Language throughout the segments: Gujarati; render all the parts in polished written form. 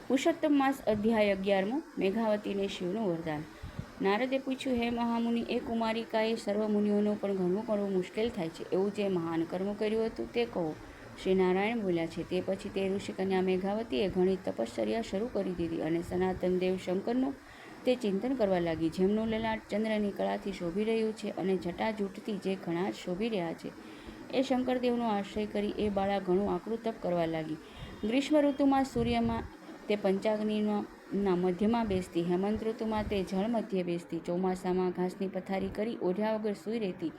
પુરુષોત્તમ માસ અધ્યાય 11 મેઘાવતીને શિવનું વરદાન. નારદે પૂછ્યું, હે મહામુનિ, એ કુમારિકાએ સર્વ મુનિઓનું પણ ઘણું કરવું મુશ્કેલ થાય છે, એવું જે મહાન કર્મ કર્યું હતું તે કહો. શ્રી નારાયણ બોલ્યા છે. તે પછી તે ઋષિકન્યા મેઘાવતીએ ઘણી તપશ્ચર્યા શરૂ કરી દીધી અને સનાતન દેવ શંકરનું તે ચિંતન કરવા લાગી. જેમનું લલાટ ચંદ્રની કળાથી શોભી રહ્યું છે અને જટાજૂટથી જે ઘણા શોભી રહ્યા છે, એ શંકરદેવનો આશ્રય કરી એ બાળા ઘણું આકરું તપ કરવા લાગી. ગ્રીષ્મ ઋતુમાં સૂર્યમાં તે પંચાગ્નિના મધ્યમાં બેસતી, હેમંત ઋતુમાં તે જળ મધ્યે બેસતી, ચોમાસામાં ઘાસની પથારી કરી ઓઢ્યા વગર સૂઈ રહેતી,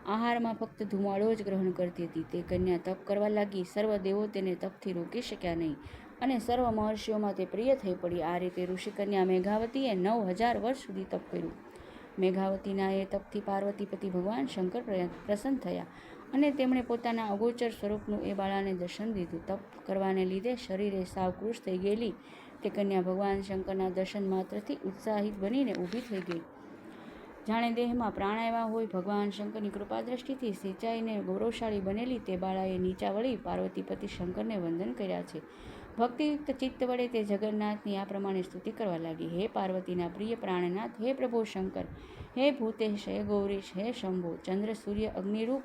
આહારમાં ફક્ત ધુમાડો જ ગ્રહણ કરતી હતી. તે કન્યા તપ કરવા લાગી. સર્વ દેવો તેને તપથી રોકી શક્યા નહીં અને સર્વ મહર્ષિઓમાં તે પ્રિય થઈ પડી. આ રીતે ઋષિકન્યા મેઘાવતીએ 9000 વર્ષ સુધી તપ કર્યું. મેઘાવતીના એ તપથી પાર્વતીપતિ ભગવાન શંકર પ્રસન્ન થયા અને તેમણે પોતાના અગોચર સ્વરૂપનું એ બાળાને દર્શન દીધું. તપ કરવાને લીધે શરીરે સાવ કૃશ થઈ ગયેલી તે કન્યા ભગવાન શંકરના દર્શન માત્રથી ઉત્સાહિત બનીને ઊભી થઈ ગઈ. જાણે દેહમાં પ્રાણ આવ્યા હોય. ભગવાન શંકરની કૃપા દ્રષ્ટિથી સિંચાઈને ગૌરવશાળી બનેલી તે બાળાએ નીચા વળી પાર્વતીપતિ શંકરને વંદન કર્યા છે. ભક્તિયુક્ત ચિત્ત વડે તે જગન્નાથની આ પ્રમાણે સ્તુતિ કરવા લાગી. હે પાર્વતીના પ્રિય પ્રાણનાથ, હે પ્રભુ શંકર, હે ભૂતેશ, હે ગૌરીશ, હે શંભો, ચંદ્ર સૂર્ય અગ્નિરૂપ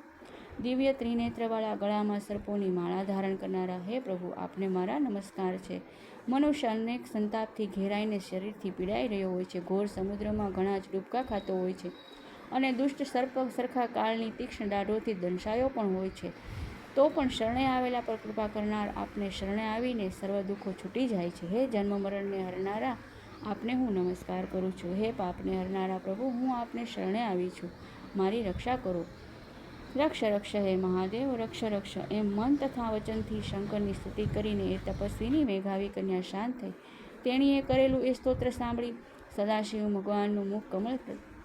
દિવ્ય ત્રિનેત્રવાળા, ગળામાં સર્પોની માળા ધારણ કરનારા, હે પ્રભુ, આપને મારા નમસ્કાર છે. મનુષ્ય અનેક સંતાપથી ઘેરાઈને શરીરથી પીડાઈ રહ્યો હોય છે, ઘોર સમુદ્રમાં ઘણા જ ડૂબકા ખાતો હોય છે અને દુષ્ટ સર્પ સરખા કાળની તીક્ષ્ણ દાઢોથી દંશાયો પણ હોય છે, તો પણ શરણે આવેલા પર કૃપા કરનાર આપને શરણે આવીને સર્વ દુઃખો છૂટી જાય છે. હે જન્મ મરણને હરનારા, આપને હું નમસ્કાર કરું છું. હે પાપને હરનારા પ્રભુ, હું આપને શરણે આવી છું, મારી રક્ષા કરો. રક્ષ રક્ષ હે મહાદેવ, રક્ષ રક્ષ. એમ મન તથા વચનથી શંકરની સ્તુતિ કરીને એ તપસ્વીની મેઘાવી કન્યા શાંત થઈ. તેણીએ કરેલું એ સ્તોત્ર સાંભળી સદાશિવ ભગવાનનું મુખ કમળ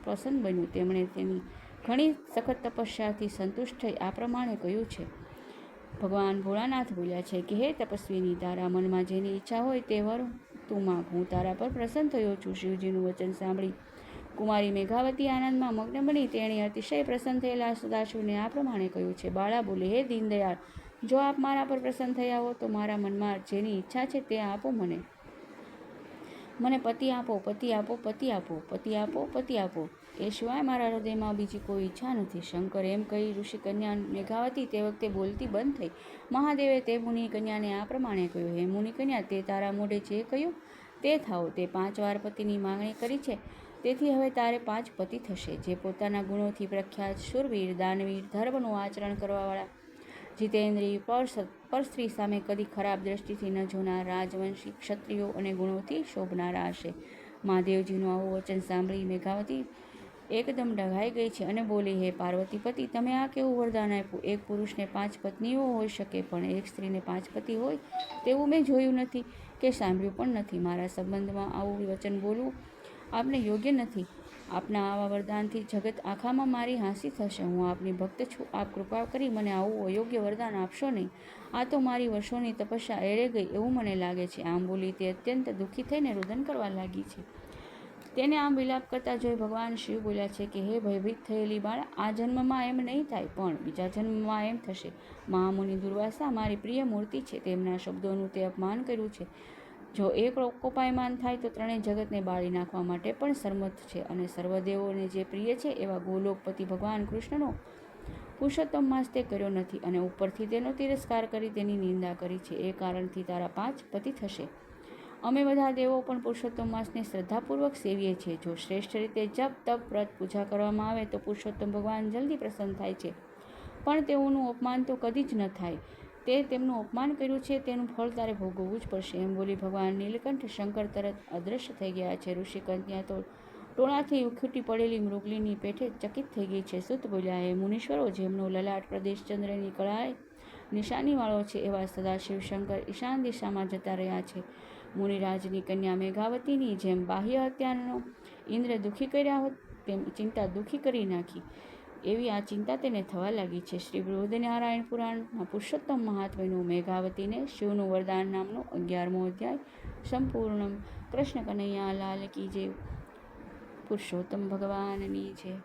પ્રસન્ન બન્યું. તેમણે તેની ઘણી સખત તપસ્યાથી સંતુષ્ટ થઈ આ પ્રમાણે કહ્યું છે. ભગવાન ભોળાનાથ બોલ્યા છે કે, હે તપસ્વીની, તારા મનમાં જેની ઈચ્છા હોય તે વર તું માંગ, હું તારા પર પ્રસન્ન થયો છું. શિવજીનું વચન સાંભળી કુમારી મેઘાવતી આનંદમાં મગ્ન બની. તેણે અતિશય પ્રસન્ન થયેલા સદાશિવને આ પ્રમાણે કહ્યું છે. બાળા બોલે, હે દીનદયાળ, જો આપ મારા પર પ્રસન્ન થયા હો તો મારા મનમાં જેની ઈચ્છા છે તે આપો. મને પતિ આપો, પતિ આપો, પતિ આપો, પતિ આપો, પતિ આપો. એ સિવાય મારા હૃદયમાં બીજી કોઈ ઈચ્છા નથી. શંકર એમ કહી ઋષિકન્યા મેઘાવતી તે વખતે બોલતી બંધ થઈ. મહાદેવે તે મુનિ કન્યાને આ પ્રમાણે કહ્યું, હે મુનિ કન્યા, તે તારા મોઢે જે કહ્યું તે થાઓ. તે 5 વાર પતિની માંગણી કરી છે, તેથી હવે તારે 5 પતિ થશે. જે પોતાના ગુણોથી પ્રખ્યાત, શૂરવીર, દાનવીર, ધર્મનું આચરણ કરવાવાળા, જીતેન્દ્રિય, પરસ્ત્રી સામે કદી ખરાબ દ્રષ્ટિથી ન જોનાર, રાજવંશી, ક્ષત્રિયો અને ગુણોથી શોભનારા હશે. મહાદેવજીનું આવું વચન સાંભળી મેઘાવતી એકદમ ડઘાઈ ગઈ છે અને બોલી, હે પાર્વતીપતિ, તમે આ કેવું વરદાન આપ્યું? એક પુરુષને 5 પત્નીઓ હોઈ શકે, પણ એક સ્ત્રીને 5 પતિ હોય તેવું મેં જોયું નથી કે સાંભળ્યું પણ નથી. મારા સંબંધમાં આવું વચન બોલવું આપને યોગ્ય નથી. આપના આવા વરદાનથી જગત આખામાં મારી હાંસી થશે. હું આપની ભક્ત છું. આપ કૃપા કરી મને આવું અયોગ્ય વરદાન આપશો નહીં. આ તો મારી વર્ષોની તપસ્યા એળે ગઈ એવું મને લાગે છે. આમ બોલી તે અત્યંત દુઃખી થઈને રુદન કરવા લાગી છે. તેને આમ વિલાપ કરતા જોઈ ભગવાન શિવ બોલ્યા છે કે, હે ભયભીત થયેલી બાળા, આ જન્મમાં એમ નહીં થાય, પણ બીજા જન્મમાં એમ થશે. મહામુનિ દુર્વાસા મારી પ્રિય મૂર્તિ છે. તેમના શબ્દોનું તે અપમાન કર્યું છે. જો એ કોપાયમાન થાય તો ત્રણેય જગતને બાળી નાખવા માટે પણ સમર્થ છે અને સર્વદેવોને જે પ્રિય છે એવા ગોલોકપતિ ભગવાન કૃષ્ણનો પુરુષોત્તમ માસ તે કર્યો નથી અને ઉપરથી તેનો તિરસ્કાર કરી તેની નિંદા કરી છે. એ કારણથી તારા 5 પતિ થશે. અમે બધા દેવો પણ પુરુષોત્તમ માસને શ્રદ્ધાપૂર્વક સેવીએ છીએ. જો શ્રેષ્ઠ રીતે જપ, તપ, વ્રત, પૂજા કરવામાં આવે તો પુરુષોત્તમ ભગવાન જલ્દી પ્રસન્ન થાય છે, પણ તેઓનું અપમાન તો કદી જ ન થાય. તે તેમનું અપમાન કર્યું છે તેનું ફળ તારે ભોગવવું જ પડશે. એમ બોલી ભગવાન નીલકંઠ શંકર તરત અદૃશ્ય થઈ ગયા છે. ઋષિકન્યા તો ટોળાથી ઉખટી પડેલી મૃગલીની પેઠે ચકિત થઈ ગઈ છે. સૂત બોલ્યા, હે મુનીશ્વરો, જેમનો લલાટ પ્રદેશ ચંદ્રની કળાએ નિશાનીવાળો છે એવા સદાશિવ શંકર ઈશાન દિશામાં જતા રહ્યા છે. મુનિરાજની કન્યા મેઘાવતીની જેમ બાહ્ય હત્યાનો ઇન્દ્ર દુઃખી કર્યા હોત તેમ ચિંતા દુઃખી કરી નાખી, એવી આ ચિંતા તેને થવા લાગી છે. શ્રી બૃહદનારાયણ પુરાણના પુરુષોત્તમ મહાત્મ્યનું મેઘાવતીને શિવનું વરદાન નામનો 11મો અધ્યાય સંપૂર્ણ. કૃષ્ણ કનૈયા લાલ કી જય. પુરુષોત્તમ ભગવાનની જય.